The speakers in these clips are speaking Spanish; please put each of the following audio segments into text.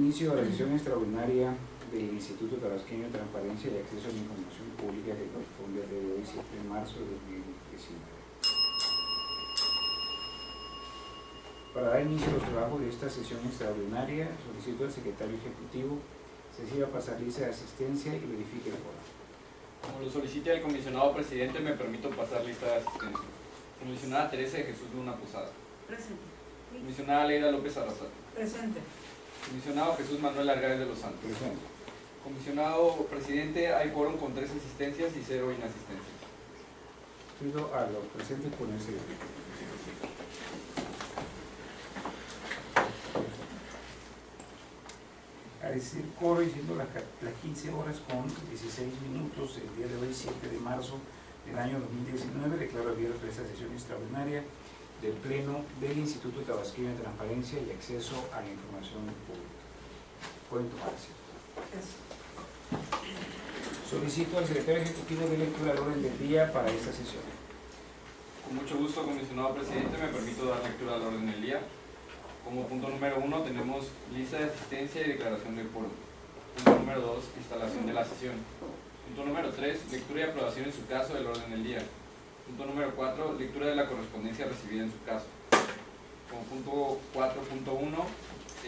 inicio a la sesión extraordinaria del Instituto Tabasqueño de Transparencia y Acceso a la Información Pública que corresponde al día de hoy, 7 de marzo de 2019. Para dar inicio a los trabajos de esta sesión extraordinaria, solicito al secretario ejecutivo se reciba pasar lista de asistencia y verifique el quórum. Como lo solicite el comisionado presidente, me permito pasar lista de asistencia. Comisionada Teresa de Jesús Luna Posada. Presente. Comisionada Leida López Arrasate. Presente. Comisionado Jesús Manuel Argáez de los Santos. Presente. Comisionado presidente, hay quórum con 3 asistencias y 0 inasistencias. Pido a los presentes ponerse de pie. A decir coro y siendo las 15 horas con 16 minutos el día de hoy, 7 de marzo del año 2019, declaro abierta esta sesión extraordinaria del Pleno del Instituto Tabasqueño de Transparencia y Acceso a la Información Pública. Pueden tomar asiento. Solicito al secretario ejecutivo de lectura al orden del día para esta sesión. Con mucho gusto, comisionado presidente, me permito dar lectura al orden del día. Como punto número 1 tenemos lista de asistencia y declaración de quórum. Punto número 2, instalación de la sesión. Punto número 3, lectura y aprobación en su caso del orden del día. Punto número 4, lectura de la correspondencia recibida en su caso. Como punto 4.1,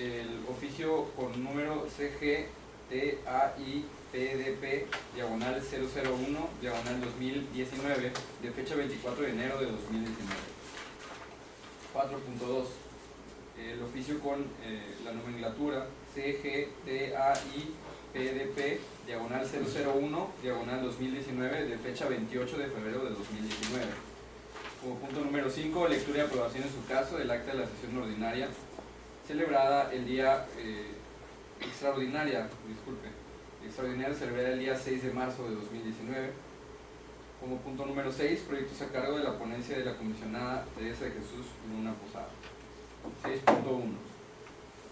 el oficio con número CGTAIPDP, diagonal 001, diagonal 2019, de fecha 24 de enero de 2019. 4.2, el oficio con la nomenclatura CGTAIPDP, diagonal 001, diagonal 2019, de fecha 28 de febrero de 2019. Como punto número 5, lectura y aprobación en su caso del acta de la sesión ordinaria, celebrada el día extraordinaria celebrada el día 6 de marzo de 2019. Como punto número 6, proyectos a cargo de la ponencia de la comisionada Teresa de Jesús Luna Posada. 6.1.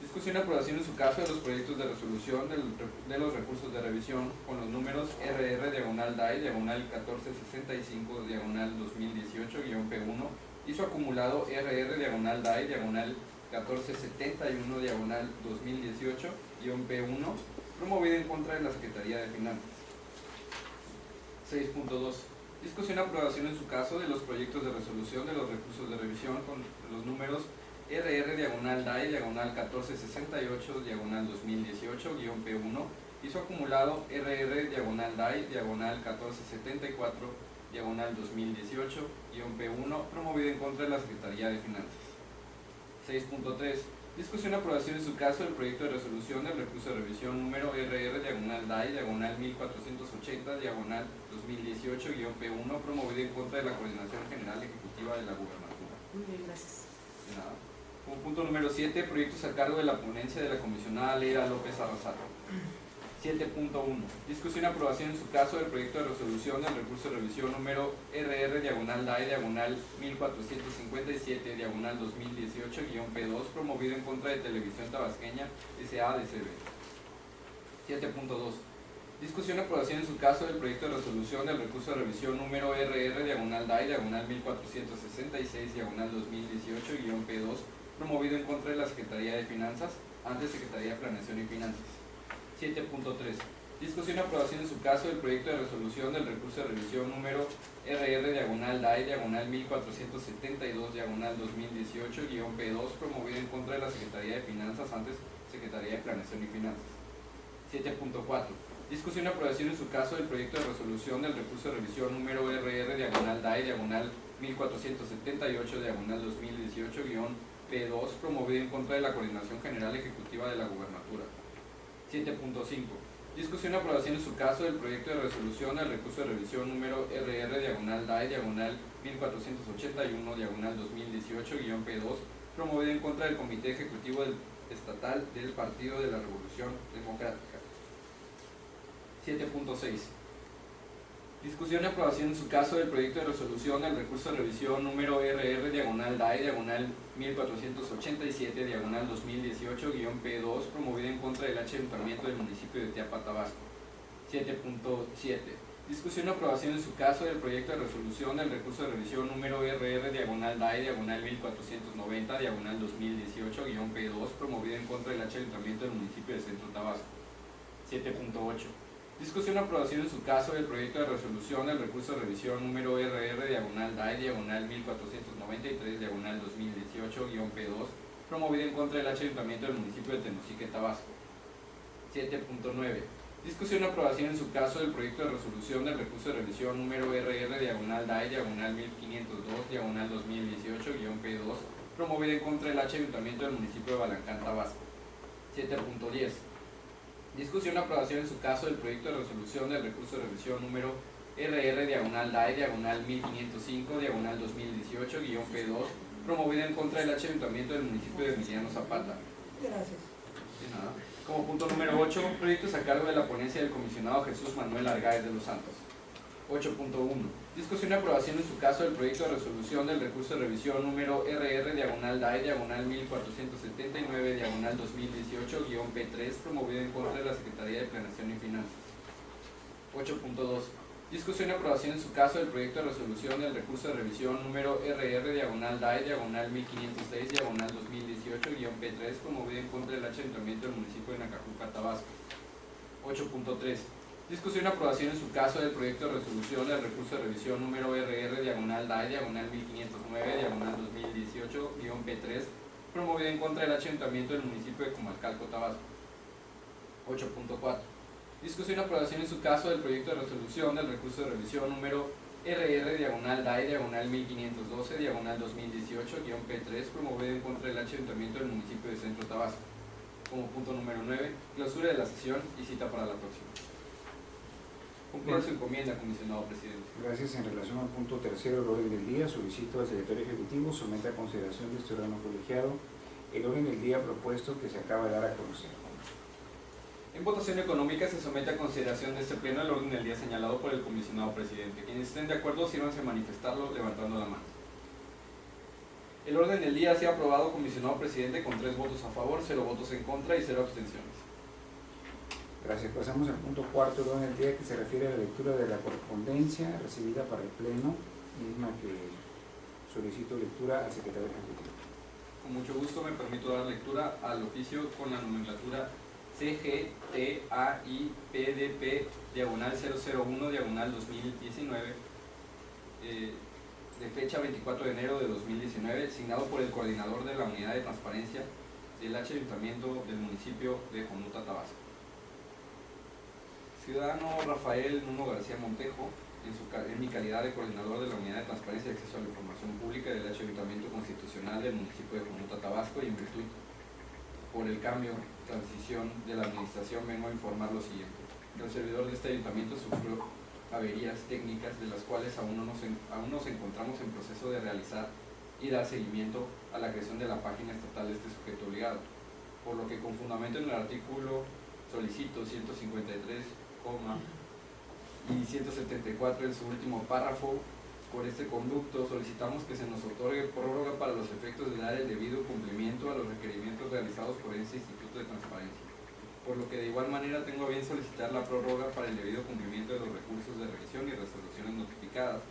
Discusión y aprobación en su caso de los proyectos de resolución de los recursos de revisión con los números RR diagonal DAI diagonal 1465 diagonal 2018-P1 y su acumulado RR diagonal DAI diagonal 1471 diagonal 2018-P1 promovido en contra de la Secretaría de Finanzas. 6.2. Discusión y aprobación en su caso de los proyectos de resolución de los recursos de revisión con los números RR diagonal DAI diagonal 1468 diagonal 2018-P1 y su acumulado RR diagonal DAI diagonal 1474 diagonal 2018-P1 promovido en contra de la Secretaría de Finanzas. 6.3. Discusión y aprobación en su caso del proyecto de resolución del recurso de revisión número RR diagonal DAI diagonal 1480 diagonal 2018-P1 promovido en contra de la Coordinación General Ejecutiva de la Gubernatura. Muy bien, gracias. De nada. Como punto número 7, proyectos a cargo de la ponencia de la comisionada Leida López Arrasate. 7.1. Discusión y aprobación en su caso del proyecto de resolución del recurso de revisión número RR diagonal DAI diagonal 1457 diagonal 2018-P2 promovido en contra de Televisión Tabasqueña SADCB. 7.2. Discusión y aprobación en su caso del proyecto de resolución del recurso de revisión número RR diagonal DAI diagonal 1466 diagonal 2018-P2 promovido en contra de la Secretaría de Finanzas ante Secretaría de Planeación y Finanzas. 7.3. Discusión y aprobación en su caso del proyecto de resolución del recurso de revisión número RR diagonal DAI diagonal 1472 diagonal 2018-P2 promovido en contra de la Secretaría de Finanzas antes Secretaría de Planeación y Finanzas. 7.4. Discusión y aprobación en su caso del proyecto de resolución del recurso de revisión número RR diagonal DAI diagonal 1478 diagonal 2018-P2 promovido en contra de la Coordinación General Ejecutiva de la Gubernatura. 7.5. Discusión y aprobación en su caso del proyecto de resolución del recurso de revisión número RR diagonal DAI diagonal 1481 diagonal 2018-P2 promovido en contra del Comité Ejecutivo Estatal del Partido de la Revolución Democrática. 7.6. Discusión y aprobación en su caso del proyecto de resolución del recurso de revisión número RR diagonal DAI diagonal 1487 diagonal 2018-P2 promovido en contra del ayuntamiento del municipio de Teapa, Tabasco. 7.7. Discusión y aprobación en su caso del proyecto de resolución del recurso de revisión número RR-DAI-1490-2018-P2 promovido en contra del Ayuntamiento del municipio de Centro Tabasco. 7.8. Discusión y aprobación en su caso del proyecto de resolución del recurso de revisión número RR-DAI-1493-2018-P2 promovido en contra del Ayuntamiento del municipio de Tenosique, Tabasco. 7.9. Discusión y aprobación en su caso del proyecto de resolución del recurso de revisión número RR-DAI-1502-2018-P2 promovido en contra del Ayuntamiento del municipio de Balancán, Tabasco. 7.10. Discusión y aprobación en su caso del proyecto de resolución del recurso de revisión número RR-DAI-1505-2018-P2 promovido en contra del Ayuntamiento del municipio de Emiliano Zapata. Gracias. De nada. Como punto número 8, proyectos a cargo de la ponencia del comisionado Jesús Manuel Argáez de los Santos. 8.1. Discusión y aprobación en su caso del proyecto de resolución del recurso de revisión número RR-DAI-1479-2018-P3 promovido en contra de la Secretaría de Planeación y Finanzas. 8.2. Discusión y aprobación en su caso del proyecto de resolución del recurso de revisión número RR-DAI-1506-2018-P3 promovido en contra del Ayuntamiento del municipio de Nacajuca, Tabasco. 8.3. Discusión y aprobación en su caso del proyecto de resolución del recurso de revisión número RR-DAI-1509-2018-P3 promovido en contra del Ayuntamiento del municipio de Comalcalco, Tabasco. 8.4. Discusión y aprobación en su caso del proyecto de resolución del recurso de revisión número RR-DAI-1512-2018-P3 promovido en contra del Ayuntamiento del municipio de Centro Tabasco. Como punto número 9, clausura de la sesión y cita para la próxima. Cumplir su encomienda, comisionado presidente. Gracias. En relación al punto tercero del orden del día, solicito al secretario ejecutivo someta a consideración de este órgano colegiado el orden del día propuesto que se acaba de dar a conocer. En votación económica se somete a consideración de este pleno el orden del día señalado por el comisionado presidente. Quienes estén de acuerdo, sírvanse a manifestarlo levantando la mano. El orden del día ha sido aprobado, comisionado presidente, con 3 votos a favor, 0 votos en contra y 0 abstenciones. Gracias. Pasamos al punto cuarto del orden del día, que se refiere a la lectura de la correspondencia recibida para el pleno, misma que solicito lectura al secretario ejecutivo. Con mucho gusto me permito dar lectura al oficio con la nomenclatura CGTAIPDP/001/2019 de fecha 24 de enero de 2019, signado por el coordinador de la Unidad de Transparencia del Ayuntamiento del municipio de Jonuta, Tabasco. Ciudadano Rafael Nuno García Montejo, en mi calidad de coordinador de la Unidad de Transparencia y Acceso a la Información Pública del Ayuntamiento Constitucional del municipio de Jonuta, Tabasco, y en virtud por el cambio, transición de la administración, vengo a informar lo siguiente. El servidor de este ayuntamiento sufrió averías técnicas de las cuales aún nos encontramos en proceso de realizar y dar seguimiento a la creación de la página estatal de este sujeto obligado, por lo que con fundamento en el artículo solicito 153, y 174 en su último párrafo. Por este conducto solicitamos que se nos otorgue prórroga para los efectos de dar el debido cumplimiento a los requerimientos realizados por este Instituto de Transparencia, por lo que de igual manera tengo a bien solicitar la prórroga para el debido cumplimiento de los recursos de revisión y resoluciones notificadas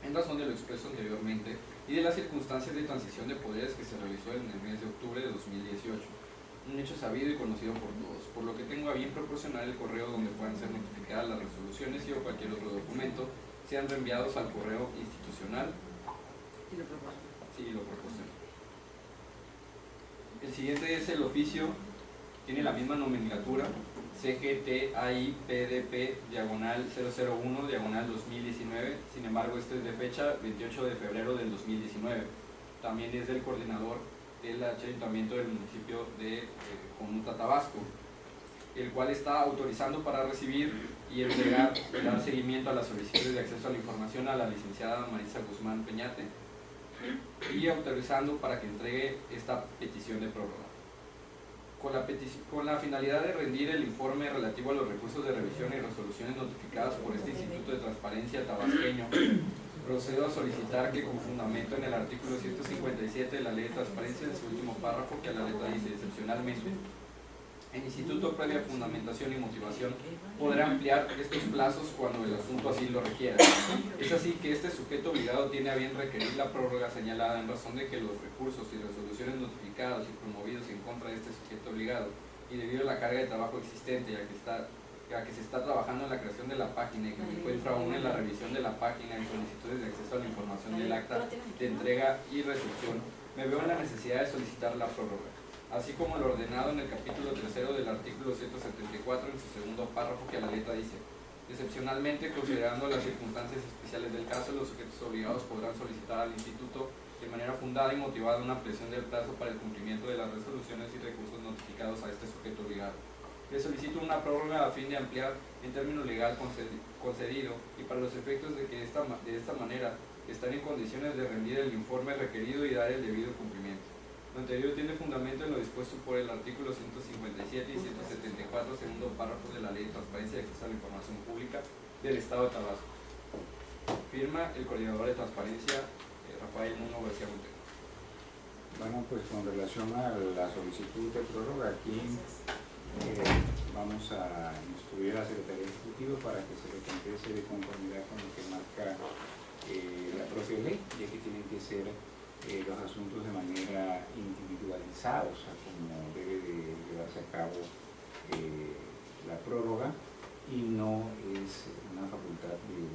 en razón de lo expreso anteriormente y de las circunstancias de transición de poderes que se realizó en el mes de octubre de 2018, un hecho sabido y conocido por todos, por lo que tengo a bien proporcionar el correo donde puedan ser notificadas las resoluciones y o cualquier otro documento sean reenviados al correo institucional. ¿Y lo proporciona? Sí, lo proporciono. El siguiente es el oficio, tiene la misma nomenclatura, CGTAIPDP/001/2019, sin embargo este es de fecha 28 de febrero del 2019. También es del coordinador del Ayuntamiento del municipio de Jonuta, Tabasco, el cual está autorizando para recibir y entregar y dar seguimiento a las solicitudes de acceso a la información a la licenciada Marisa Guzmán Peñate y autorizando para que entregue esta petición de prórroga. Con la finalidad de rendir el informe relativo a los recursos de revisión y resoluciones notificadas por este Instituto de Transparencia tabasqueño, procedo a solicitar que, con fundamento en el artículo 157 de la Ley de Transparencia, en su último párrafo, que a la letra dice: excepcionalmente, El instituto, previa fundamentación y motivación, podrá ampliar estos plazos cuando el asunto así lo requiera. Es así que este sujeto obligado tiene a bien requerir la prórroga señalada en razón de que los recursos y resoluciones notificados y promovidos en contra de este sujeto obligado, y debido a la carga de trabajo existente, ya que se está trabajando en la creación de la página y que se encuentra aún en la revisión de la página y solicitudes de acceso a la información del acta de entrega y resolución, me veo en la necesidad de solicitar la prórroga, así como lo ordenado en el capítulo 3 del artículo 174 en su segundo párrafo, que a la letra dice: excepcionalmente, considerando las circunstancias especiales del caso, los sujetos obligados podrán solicitar al instituto de manera fundada y motivada una ampliación del plazo para el cumplimiento de las resoluciones y recursos notificados a este sujeto obligado. Le solicito una prórroga a fin de ampliar en término legal concedido y para los efectos de que de esta manera están en condiciones de rendir el informe requerido y dar el debido cumplimiento. Lo anterior tiene fundamento en lo dispuesto por el artículo 157 y 174, segundo párrafo de la Ley de Transparencia y Acceso a la Información Pública del Estado de Tabasco. Firma el coordinador de transparencia, Rafael Muno García Montero. Bueno, pues con relación a la solicitud de prórroga, aquí vamos a instruir a la Secretaría Ejecutiva para que se le conteste de conformidad con lo que marca la propia ley, ya que tienen que ser los asuntos de manera individualizada, o sea, como debe de llevarse a cabo la prórroga, y no es una facultad del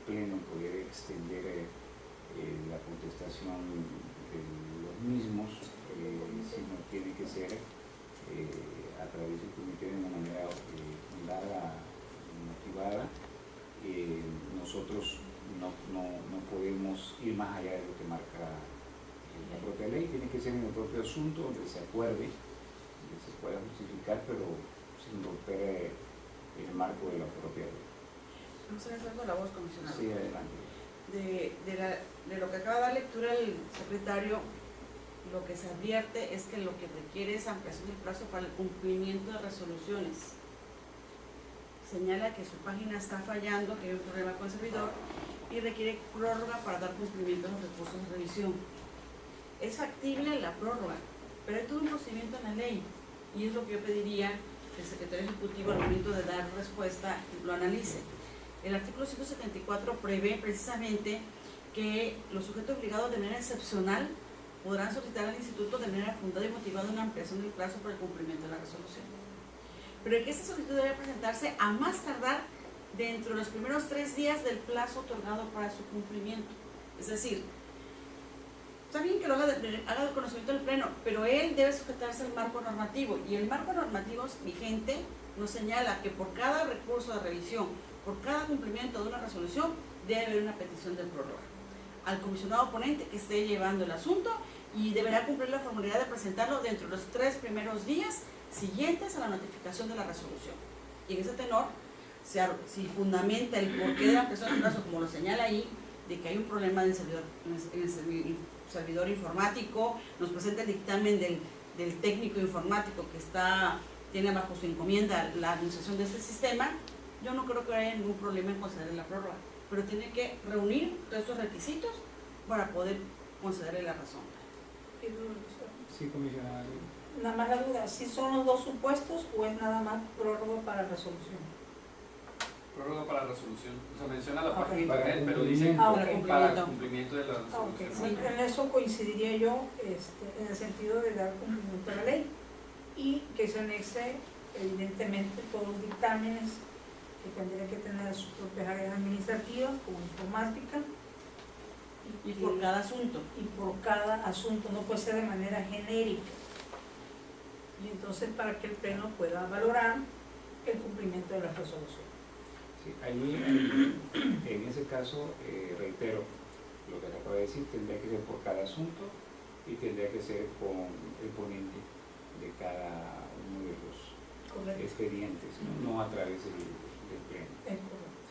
Pleno poder extender la contestación de los mismos, sino tiene que ser a través del comité de una manera fundada, motivada. Nosotros no podemos ir más allá de lo que marca la propia ley, tiene que ser en el propio asunto donde se acuerde, donde se pueda justificar, pero sin romper el marco de la propia ley. Vamos a hacer la voz, comisionado. Sí, adelante. De lo que acaba de dar lectura el secretario, lo que se advierte es que lo que requiere es ampliación del plazo para el cumplimiento de resoluciones. Señala que su página está fallando, que hay un problema con el servidor y requiere prórroga para dar cumplimiento a los recursos de revisión. Es factible la prórroga, pero hay todo un procedimiento en la ley y es lo que yo pediría que el secretario ejecutivo al momento de dar respuesta lo analice. El artículo 174 prevé precisamente que los sujetos obligados de manera excepcional podrán solicitar al instituto de manera fundada y motivada una ampliación del plazo para el cumplimiento de la resolución. Pero que esta solicitud debe presentarse a más tardar dentro de los primeros 3 días del plazo otorgado para su cumplimiento. Es decir, está bien que lo haga de conocimiento del Pleno, pero él debe sujetarse al marco normativo, y el marco normativo vigente nos señala que por cada recurso de revisión, por cada cumplimiento de una resolución, debe haber una petición de prórroga al comisionado ponente que esté llevando el asunto, y deberá cumplir la formalidad de presentarlo dentro de los 3 primeros días siguientes a la notificación de la resolución. Y en ese tenor, si fundamenta el porqué de la ampliación del plazo, como lo señala ahí, de que hay un problema en el servidor informático, nos presenta el dictamen del técnico informático que tiene bajo su encomienda la administración de este sistema, yo no creo que haya ningún problema en conceder la prórroga, pero tiene que reunir todos estos requisitos para poder concederle la razón. Sí, comisionada. Nada más la duda, ¿si son los 2 supuestos o es nada más prórroga para resolución? Prórroga para resolución. O sea, menciona la página de Para internet, pero dice cumplimiento. para cumplimiento de la Ok, resolución. sí. En eso coincidiría yo en el sentido de dar cumplimiento a la ley y que se anexe evidentemente todos los dictámenes que tendría que tener sus propias áreas administrativas como informática Y por cada asunto. y por cada asunto, no puede ser de manera genérica. Y entonces para que el Pleno pueda valorar el cumplimiento de la resolución. Sí, allí, en ese caso, reitero lo que acabo de decir, tendría que ser por cada asunto y tendría que ser con el ponente de cada uno de los Correcto. expedientes, no a través del Pleno. Es correcto.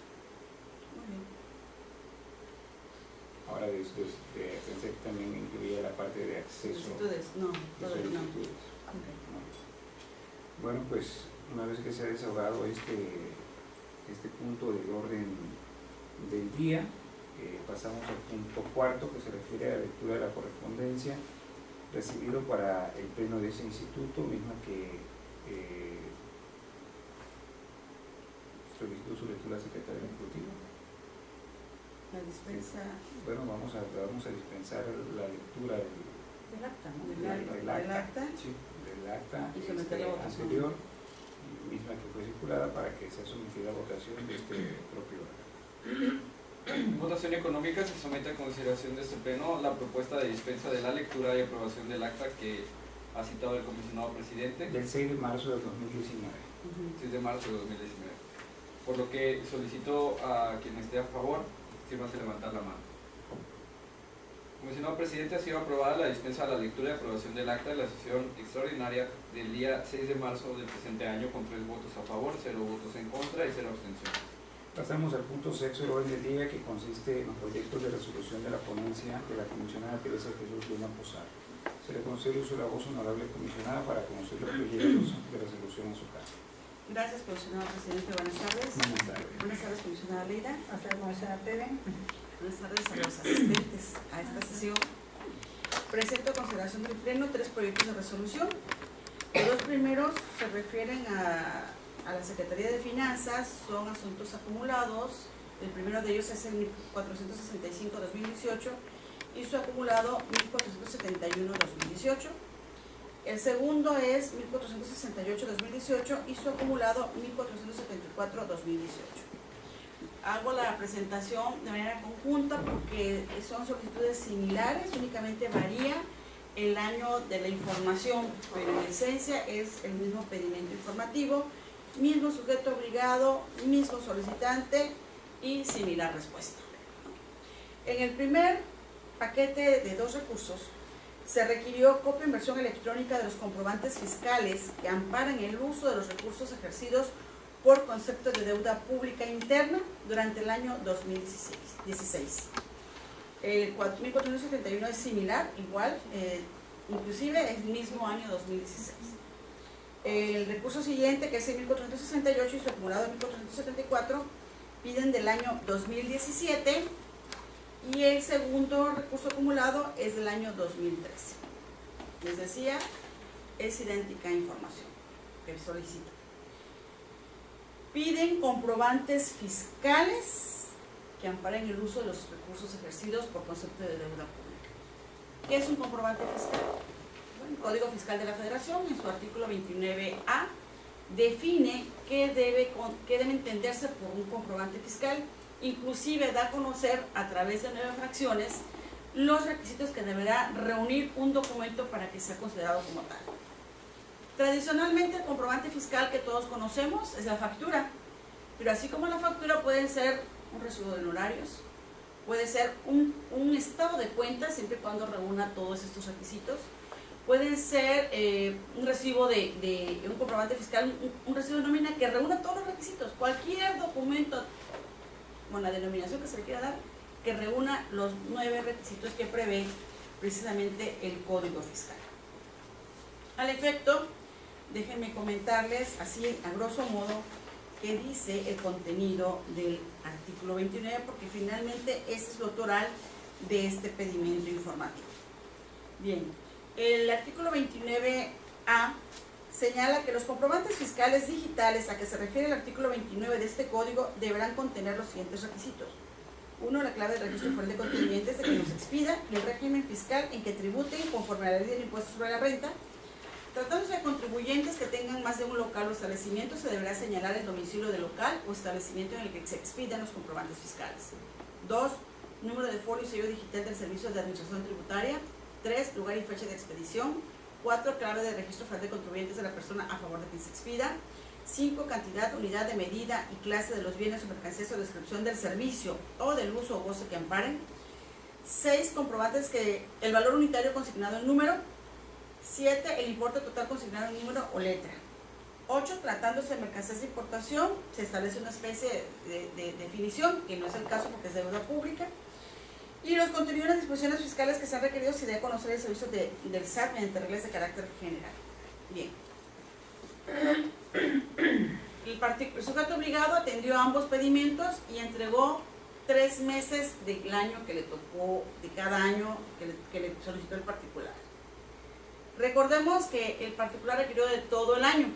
Muy bien. Ahora, después pensé que también incluía la parte de acceso Solicitudes, no, de todavía no. solicitudes. Ok. ¿No? Bueno, pues una vez que se ha desahogado este punto del orden del día, pasamos al punto 4, que se refiere a la lectura de la correspondencia recibido para el pleno de ese instituto, misma que solicitó su lectura al secretario ejecutivo. La dispensa Bueno, vamos a dispensar la lectura Del acta, ¿no? del acta del acta y someterla a votación. anterior, misma que fue circulada, para que sea sometida a votación de este propio acta. En votación económica se somete a consideración de este pleno la propuesta de dispensa de la lectura y aprobación del acta que ha citado el comisionado presidente Del 6 de marzo del 2019. 6 de marzo de 2019. Por lo que solicito a quien esté a favor, sírvanse levantar la mano. Comisionado presidente, ha sido aprobada la dispensa de la lectura y aprobación del acta de la sesión extraordinaria del día 6 de marzo del presente año con 3 votos a favor, 0 votos en contra y 0 abstenciones. Pasamos al punto sexto del orden del día, que consiste en los proyectos de resolución de la ponencia de la comisionada Teresa Jesús Luna Posar. Se le concede uso de la voz, honorable comisionada, para conocer los proyectos de resolución en su caso. Gracias, comisionado presidente. Buenas tardes. Buenas tardes. Buenas tardes, comisionada Leida. Hasta la comisionada Tere. Buenas tardes a los asistentes a esta sesión. Presento a consideración del Pleno 3 proyectos de resolución. Los 2 primeros se refieren a la Secretaría de Finanzas, son asuntos acumulados. El primero de ellos es el 1465-2018 y su acumulado 1471-2018. El segundo es 1468-2018 y su acumulado 1474-2018. Hago la presentación de manera conjunta porque son solicitudes similares, únicamente varía el año de la información, pero en esencia es el mismo pedimento informativo, mismo sujeto obligado, mismo solicitante y similar respuesta. En el primer paquete de 2 recursos se requirió copia en versión electrónica de los comprobantes fiscales que amparan el uso de los recursos ejercidos por concepto de deuda pública interna durante el año 2016. El 1471 es similar, igual, inclusive el mismo año 2016. El recurso siguiente, que es el 1468 y su acumulado en 1474, piden del año 2017 y el segundo recurso acumulado es del año 2013. Les decía, es idéntica información que solicito. Piden comprobantes fiscales que amparen el uso de los recursos ejercidos por concepto de deuda pública. ¿Qué es un comprobante fiscal? Bueno, el Código Fiscal de la Federación, en su artículo 29A, define qué debe entenderse por un comprobante fiscal, inclusive da a conocer a través de 9 fracciones los requisitos que deberá reunir un documento para que sea considerado como tal. Tradicionalmente el comprobante fiscal que todos conocemos es la factura, pero así como la factura puede ser un recibo de honorarios, puede ser un estado de cuentas siempre y cuando reúna todos estos requisitos, puede ser un recibo de un comprobante fiscal, un recibo de nómina que reúna todos los requisitos, cualquier documento con la denominación que se le quiera dar que reúna los 9 requisitos que prevé precisamente el Código Fiscal. Al efecto, déjenme comentarles así a grosso modo qué dice el contenido del artículo 29, porque finalmente ese es lo autoral de este pedimento informativo. Bien, el artículo 29A señala que los comprobantes fiscales digitales a que se refiere el artículo 29 de este código deberán contener los siguientes requisitos. 1. La clave del registro federal de contribuyentes de que nos expida y el régimen fiscal en que tributen conforme a la ley del impuesto sobre la renta. Tratándose de contribuyentes que tengan más de un local o establecimiento, se deberá señalar el domicilio del local o establecimiento en el que se expidan los comprobantes fiscales. 2. Número de folio y sello digital del Servicio de Administración Tributaria. 3. Lugar y fecha de expedición. 4. Clave de registro federal de contribuyentes de la persona a favor de quien se expida. 5. Cantidad, unidad de medida y clase de los bienes o mercancías o descripción del servicio o del uso o goce que amparen. 6. Comprobantes que el valor unitario consignado en número. 7. El importe total consignado en número o letra. 8. Tratándose de mercancías de importación, se establece una especie de definición, que no es el caso porque es deuda pública. Y los contenidos de las disposiciones fiscales que sean requeridos si debe conocer el servicio del SAT mediante reglas de carácter general. Bien. El sujeto obligado atendió a ambos pedimientos y entregó 3 meses del año que le tocó, de cada año que le solicitó el particular. Recordemos que el particular requirió de todo el año,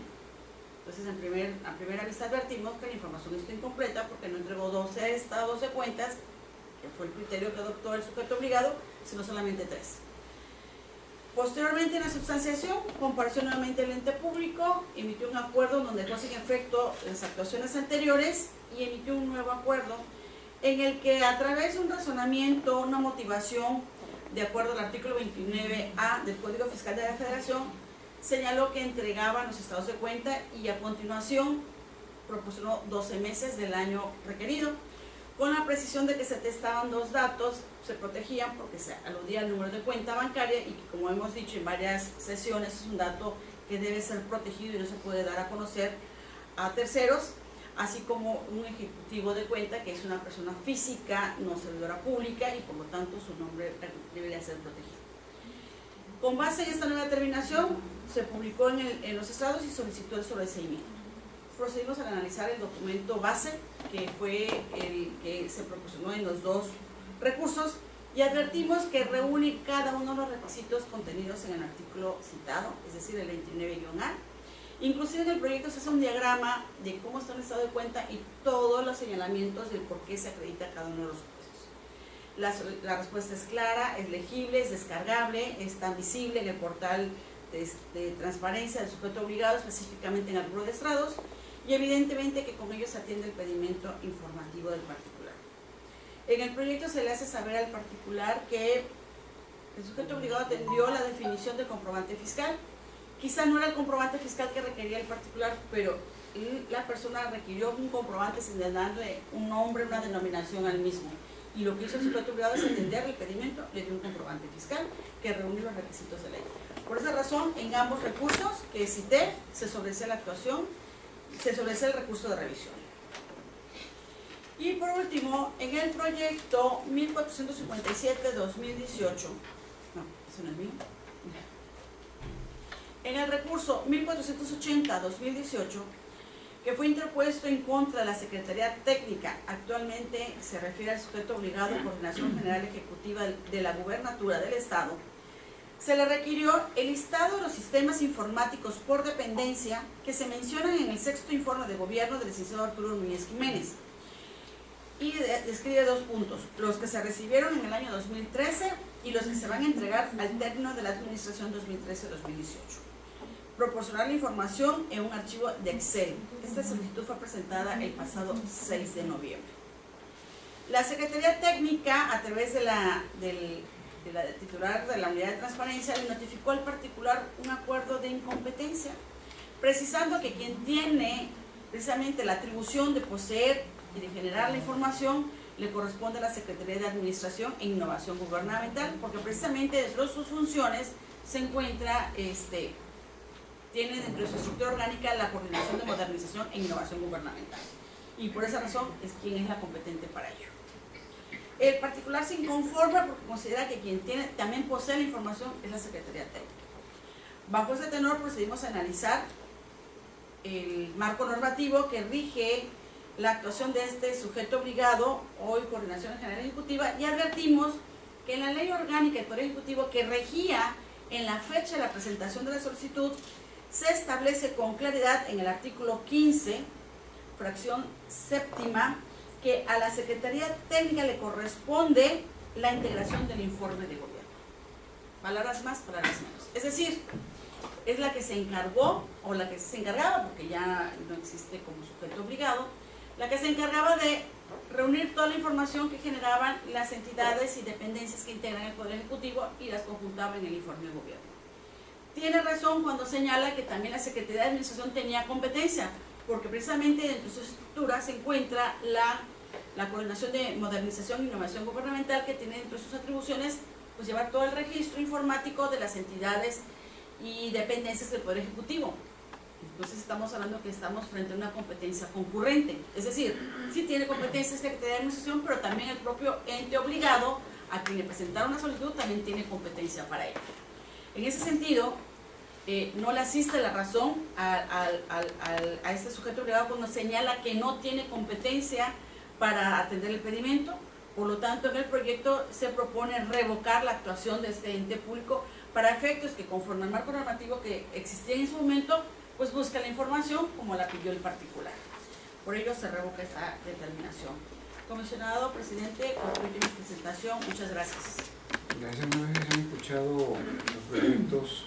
Entonces, a primera vista advertimos que la información está incompleta porque no entregó 12 estados de cuentas, que fue el criterio que adoptó el sujeto obligado, sino solamente 3. Posteriormente, en la substanciación, compareció nuevamente el ente público, emitió un acuerdo donde dejó sin efecto las actuaciones anteriores y emitió un nuevo acuerdo en el que, a través de un razonamiento, una motivación, de acuerdo al artículo 29A del Código Fiscal de la Federación, señaló que entregaban los estados de cuenta y a continuación proporcionó 12 meses del año requerido, con la precisión de que se atestaban 2 datos, se protegían porque se aludía al número de cuenta bancaria y que, como hemos dicho en varias sesiones, es un dato que debe ser protegido y no se puede dar a conocer a terceros, así como un ejecutivo de cuenta que es una persona física, no servidora pública, y por lo tanto su nombre debería ser protegido. Con base en esta nueva determinación, se publicó en los estados y solicitó el sobreseimiento. Procedimos a analizar el documento base, que fue el que se proporcionó en los 2 recursos, y advertimos que reúne cada uno de los requisitos contenidos en el artículo citado, es decir, el 29-A. Inclusive en el proyecto se hace un diagrama de cómo está el estado de cuenta y todos los señalamientos del por qué se acredita cada uno de los supuestos. La respuesta es clara, es legible, es descargable, está visible en el portal de transparencia del sujeto obligado, específicamente en el rubro de estrados, y evidentemente que con ello se atiende el pedimento informativo del particular. En el proyecto se le hace saber al particular que el sujeto obligado atendió la definición del comprobante fiscal. Quizá no era el comprobante fiscal que requería el particular, pero la persona requirió un comprobante sin darle un nombre, una denominación al mismo. Y lo que hizo el sujeto obligado es entender el pedimento, le dio un comprobante fiscal que reúne los requisitos de ley. Por esa razón, en ambos recursos que cité, se sobresee la actuación, se sobresee el recurso de revisión. Y por último, en el proyecto 1457-2018, no, eso no es mío. En el recurso 1480-2018, que fue interpuesto en contra de la Secretaría Técnica, actualmente se refiere al sujeto obligado, Coordinación General Ejecutiva de la Gubernatura del Estado, se le requirió el listado de los sistemas informáticos por dependencia que se mencionan en el 6º informe de gobierno del licenciado Arturo Núñez Jiménez, y describe 2 puntos: los que se recibieron en el año 2013 y los que se van a entregar al término de la administración 2013-2018. Proporcionar la información en un archivo de Excel. Esta solicitud fue presentada el pasado 6 de noviembre. La Secretaría Técnica, a través de la titular de la Unidad de Transparencia, le notificó al particular un acuerdo de incompetencia, precisando que quien tiene precisamente la atribución de poseer y de generar la información le corresponde a la Secretaría de Administración e Innovación Gubernamental, porque precisamente dentro de sus funciones se encuentra, tiene dentro de su estructura orgánica la coordinación de modernización e innovación gubernamental, y por esa razón es quien es la competente para ello. El particular se inconforma porque considera que quien también posee la información es la Secretaría Técnica. Bajo ese tenor procedimos a analizar el marco normativo que rige la actuación de este sujeto obligado, hoy Coordinación General Ejecutiva, y advertimos que en la Ley Orgánica del Poder Ejecutivo, que regía en la fecha de la presentación de la solicitud, se establece con claridad en el artículo 15, fracción séptima, que a la Secretaría Técnica le corresponde la integración del informe de gobierno. Palabras más, palabras menos. Es decir, es la que se encargó, o la que se encargaba, porque ya no existe como sujeto obligado, la que se encargaba de reunir toda la información que generaban las entidades y dependencias que integran el Poder Ejecutivo y las conjuntaba en el informe de gobierno. Tiene razón cuando señala que también la Secretaría de Administración tenía competencia, porque precisamente dentro de su estructura se encuentra la Coordinación de Modernización e Innovación Gubernamental, que tiene dentro de sus atribuciones pues llevar todo el registro informático de las entidades y dependencias del Poder Ejecutivo. Entonces estamos hablando que estamos frente a una competencia concurrente, es decir, sí tiene competencia la Secretaría de Administración, pero también el propio ente obligado a quien le presentaron una solicitud también tiene competencia para ello. En ese sentido, no le asiste la razón a este sujeto obligado cuando señala que no tiene competencia para atender el pedimento. Por lo tanto, en el proyecto se propone revocar la actuación de este ente público para efectos que, conforme al marco normativo que existía en su momento, pues busca la información como la pidió el particular. Por ello se revoca esa determinación. Comisionado presidente, concluye mi presentación. Muchas gracias. Gracias. Una vez han escuchado los proyectos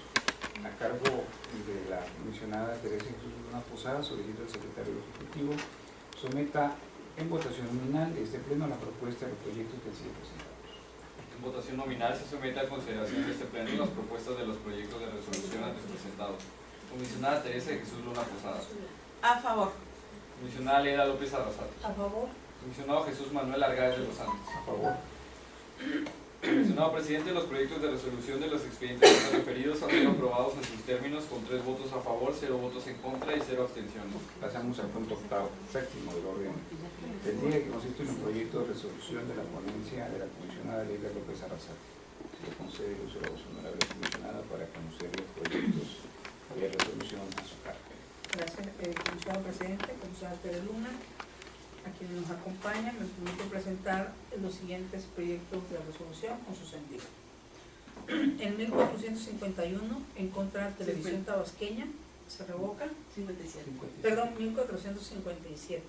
a cargo de la comisionada Teresa Jesús Luna Posada, solicito al secretario ejecutivo someta en votación nominal de este pleno la propuesta de los proyectos que han sido presentados. En votación nominal se somete a consideración de este pleno las propuestas de los proyectos de resolución antes presentados. Comisionada Teresa Jesús Luna Posada. A favor. Comisionada Leda López Arrazate. A favor. Comisionado Jesús Manuel Argáez de los Santos. A favor. Comisionado presidente, los proyectos de resolución de los expedientes referidos han sido aprobados en sus términos con 3 votos a favor, 0 votos en contra y 0 abstenciones. Pasamos al punto octavo, séptimo del orden del día, que consiste en un proyecto de resolución de la ponencia de la comisionada Leda López Arrazate. Se le concede el uso de la voz honorable comisionada para conocer los proyectos de resolución a su cargo. Gracias, comisionado presidente, comisionado Pérez Luna. A quienes nos acompañan, me permito presentar los siguientes proyectos de resolución con su sentido. En 1451, en contra de Televisión Tabasqueña, se revoca. 57. Perdón, 1457,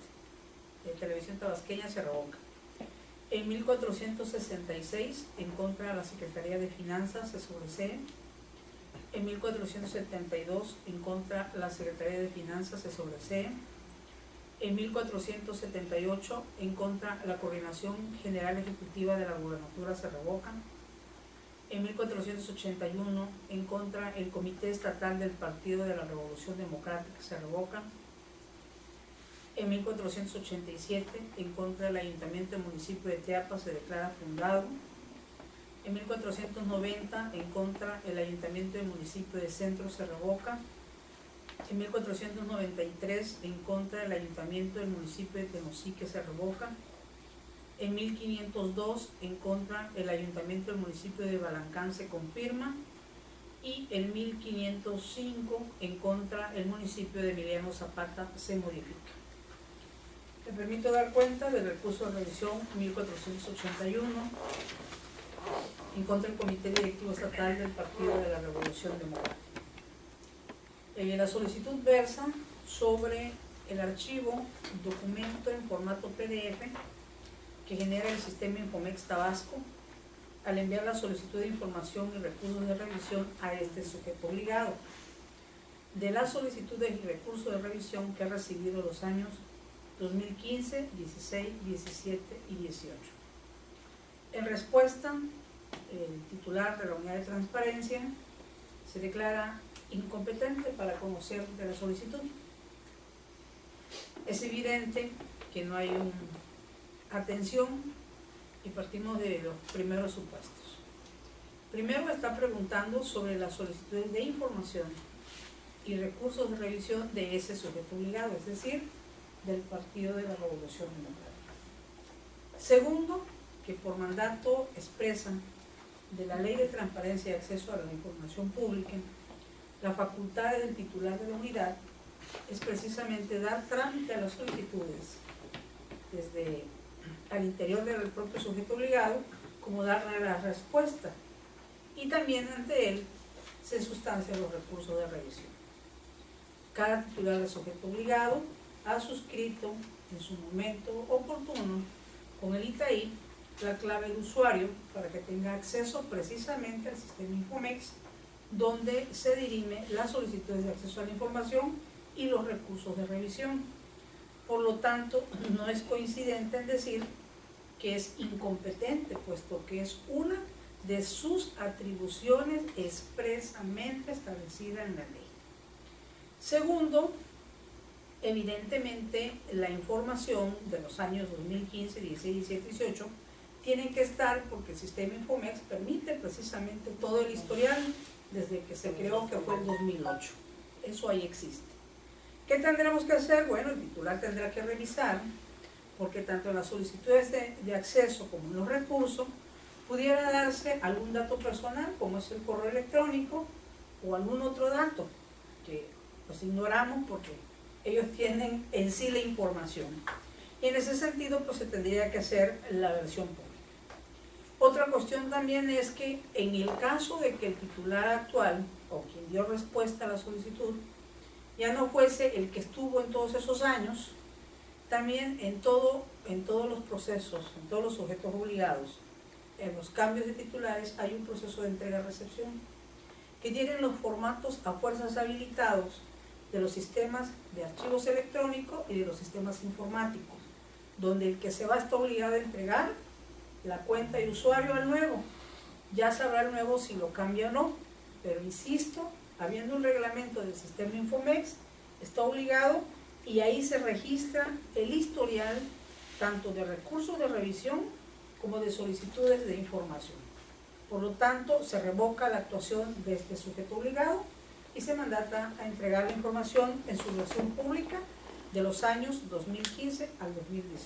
Televisión Tabasqueña se revoca. En 1466, en contra de la Secretaría de Finanzas, se sobresee. En 1472, en contra de la Secretaría de Finanzas, se sobresee. En 1478, en contra de la Coordinación General Ejecutiva de la Gubernatura, se revoca. En 1481, en contra el Comité Estatal del Partido de la Revolución Democrática, se revoca. En 1487, en contra del Ayuntamiento del Municipio de Teapa, se declara fundado. En 1490, en contra el Ayuntamiento del Municipio de Centro, se revoca. En 1493, en contra del Ayuntamiento del Municipio de Tenosique, se revoca. En 1502, en contra el Ayuntamiento del Municipio de Balancán, se confirma. Y en 1505, en contra el municipio de Emiliano Zapata, se modifica. Me permito dar cuenta del recurso de revisión 1481, en contra del Comité Directivo Estatal del Partido de la Revolución Democrática. La solicitud versa sobre el archivo documento en formato PDF que genera el sistema Infomex Tabasco al enviar la solicitud de información y recursos de revisión a este sujeto obligado. De la solicitud de recurso de revisión que ha recibido los años 2015, 16, 17 y 18. En respuesta, el titular de la unidad de transparencia se declara incompetente para conocer de la solicitud. Es evidente que no hay atención y partimos de los primeros supuestos. Primero está preguntando sobre las solicitudes de información y recursos de revisión de ese sujeto obligado, es decir, del Partido de la Revolución Democrática. Segundo, que por mandato expresa de la Ley de Transparencia y Acceso a la Información Pública, la facultad del titular de la unidad es precisamente dar trámite a las solicitudes desde al interior del propio sujeto obligado, como darle la respuesta, y también ante él se sustancian los recursos de revisión. Cada titular de sujeto obligado ha suscrito en su momento oportuno con el ITAI la clave de usuario para que tenga acceso precisamente al sistema Infomex, donde se dirime las solicitudes de acceso a la información y los recursos de revisión. Por lo tanto, no es coincidente en decir que es incompetente, puesto que es una de sus atribuciones expresamente establecida en la ley. Segundo, evidentemente la información de los años 2015, 16, 17, 18 tienen que estar, porque el sistema Infomex permite precisamente todo el historial desde que se creó, que fue el 2008. Eso ahí existe. ¿Qué tendremos que hacer? Bueno, el titular tendrá que revisar, porque tanto en las solicitudes de acceso como en los recursos pudiera darse algún dato personal, como es el correo electrónico, o algún otro dato que pues ignoramos porque ellos tienen en sí la información. Y en ese sentido pues se tendría que hacer la versión pública. Otra cuestión también es que en el caso de que el titular actual o quien dio respuesta a la solicitud ya no fuese el que estuvo en todos esos años, también en todos los procesos, en todos los sujetos obligados, en los cambios de titulares hay un proceso de entrega-recepción que tienen los formatos a fuerzas habilitados de los sistemas de archivos electrónicos y de los sistemas informáticos, donde el que se va está obligado a entregar la cuenta y usuario al nuevo. Ya sabrá el nuevo si lo cambia o no, pero insisto, habiendo un reglamento del sistema Infomex, está obligado y ahí se registra el historial tanto de recursos de revisión como de solicitudes de información. Por lo tanto, se revoca la actuación de este sujeto obligado y se mandata a entregar la información en su versión pública de los años 2015 al 2018.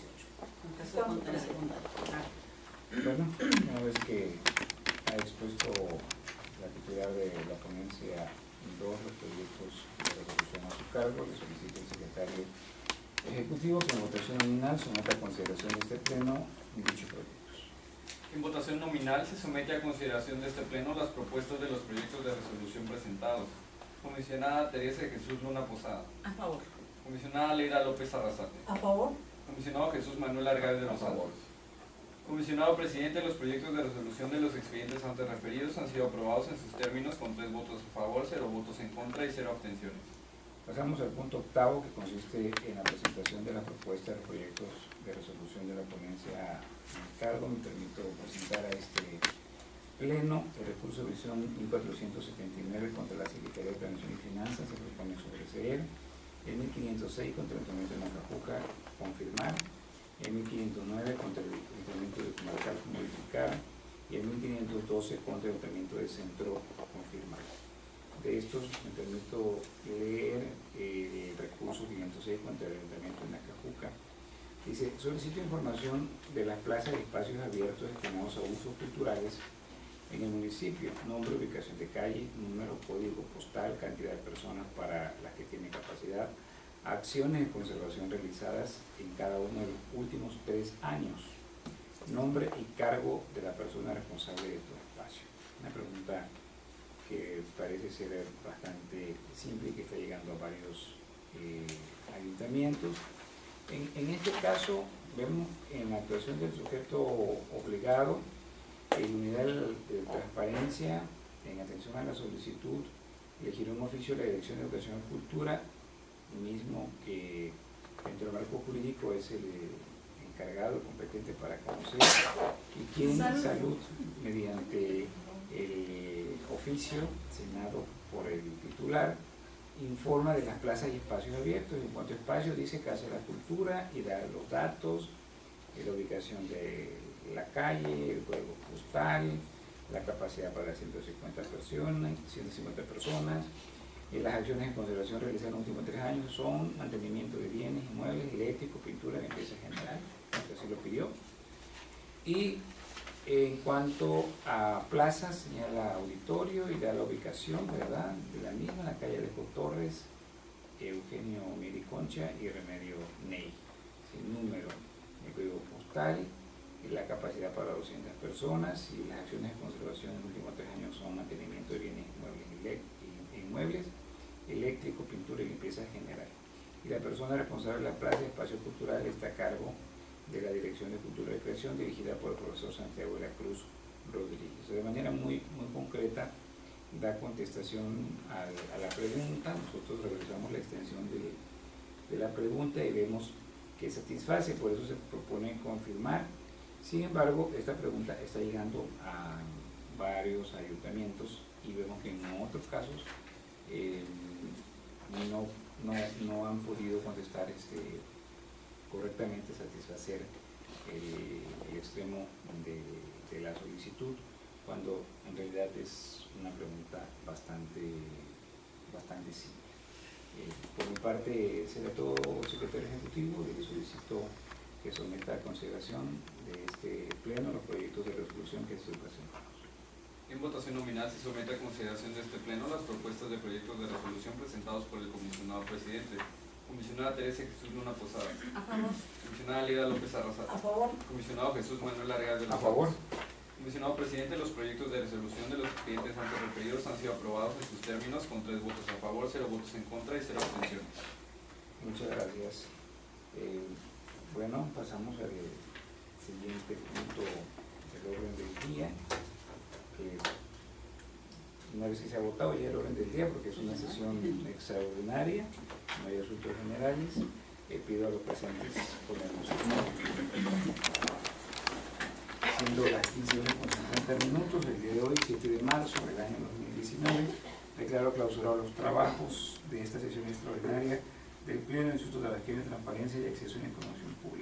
En caso de contrario secundario. Bueno, una vez que ha expuesto la titular de la ponencia dos los proyectos de resolución a su cargo, le solicito al secretario ejecutivo que en votación nominal someta a consideración de este pleno dichos proyectos. En votación nominal se somete a consideración de este pleno las propuestas de los proyectos de resolución presentados. Comisionada Teresa de Jesús Luna Posada. A favor. Comisionada Leira López Arrasate. A favor. Comisionado Jesús Manuel Argaz de los Santos. Comisionado presidente, los proyectos de resolución de los expedientes antes referidos han sido aprobados en sus términos con 3 votos a favor, 0 votos en contra y 0 abstenciones. Pasamos al punto octavo, que consiste en la presentación de la propuesta de proyectos de resolución de la ponencia en cargo. Me permito presentar a este pleno el recurso de revisión 1479 contra la Secretaría de Planeación y Finanzas, se propone sobreseer. El 1506 contra el Ayuntamiento de Nacajuca, confirmar. El 1509 contra el Ayuntamiento de Comarcal, modificar. Y el 1512 contra el Ayuntamiento de Centro, confirmar. De estos me permito leer el recurso 506 contra el Ayuntamiento de Nacajuca. Dice: solicito información de las plazas y espacios abiertos destinados a usos culturales en el municipio, nombre, ubicación de calle, número, código postal, cantidad de personas para las que tienen capacidad, acciones de conservación realizadas en cada uno de los últimos 3 años, nombre y cargo de la persona responsable de estos espacios. Una pregunta que parece ser bastante simple y que está llegando a varios ayuntamientos. En este caso vemos en la actuación del sujeto obligado en unidad de transparencia, en atención a la solicitud, elegir un oficio de la Dirección de Educación y Cultura, mismo que dentro del marco jurídico es el encargado, competente para conocer, y quien salud mediante el oficio asignado por el titular informa de las plazas y espacios abiertos. En cuanto a espacios, dice Casa de la Cultura y da los datos, la ubicación de la calle, el código postal, la capacidad para 150 personas. Y las acciones de conservación realizadas en los últimos 3 años son mantenimiento de bienes, inmuebles, eléctrico, pintura, limpieza general, así lo pidió. Y en cuanto a plazas, señala auditorio y da la ubicación, ¿verdad?, de la misma, la calle Alejo Torres, Eugenio Miriconcha y Remedio Ney. El número, el código postal, y la capacidad para 200 personas, y las acciones de conservación en los últimos 3 años son mantenimiento de bienes inmuebles, eléctrico, pintura y limpieza general. Y la persona responsable de la plaza de espacio cultural está a cargo de la Dirección de Cultura y Recreación, dirigida por el profesor Santiago de la Cruz Rodríguez. De manera muy concreta da contestación a la pregunta. Nosotros revisamos la extensión de la pregunta y vemos que satisface, por eso se propone confirmar. Sin embargo, esta pregunta está llegando a varios ayuntamientos y vemos que en otros casos no han podido contestar correctamente, satisfacer el extremo de la solicitud, cuando en realidad es una pregunta bastante simple. Por mi parte será todo, secretario ejecutivo. Le solicito que someta a consideración de este pleno los proyectos de resolución que estoy presentando. En votación nominal se somete a consideración de este pleno las propuestas de proyectos de resolución presentados por el comisionado presidente. Comisionada Teresa Jesús Luna Posada. A favor. Comisionada Leida López Arrasate. A favor. Comisionado Jesús Manuel Argaz de los A favor. Santos. Comisionado presidente, los proyectos de resolución de los expedientes antes referidos han sido aprobados en sus términos con 3 votos a favor, 0 votos en contra y 0 abstenciones. Muchas gracias. Bueno, pasamos al siguiente punto del orden del día, que una vez que se ha votado ya el orden del día, porque es una sesión extraordinaria, no hay asuntos generales, pido a los presentes ponernos siendo las 15:50, el día de hoy, 7 de marzo del año 2019, declaro clausurados los trabajos de esta sesión extraordinaria del Pleno del Instituto de la Transparencia y Acceso a la Información Pública.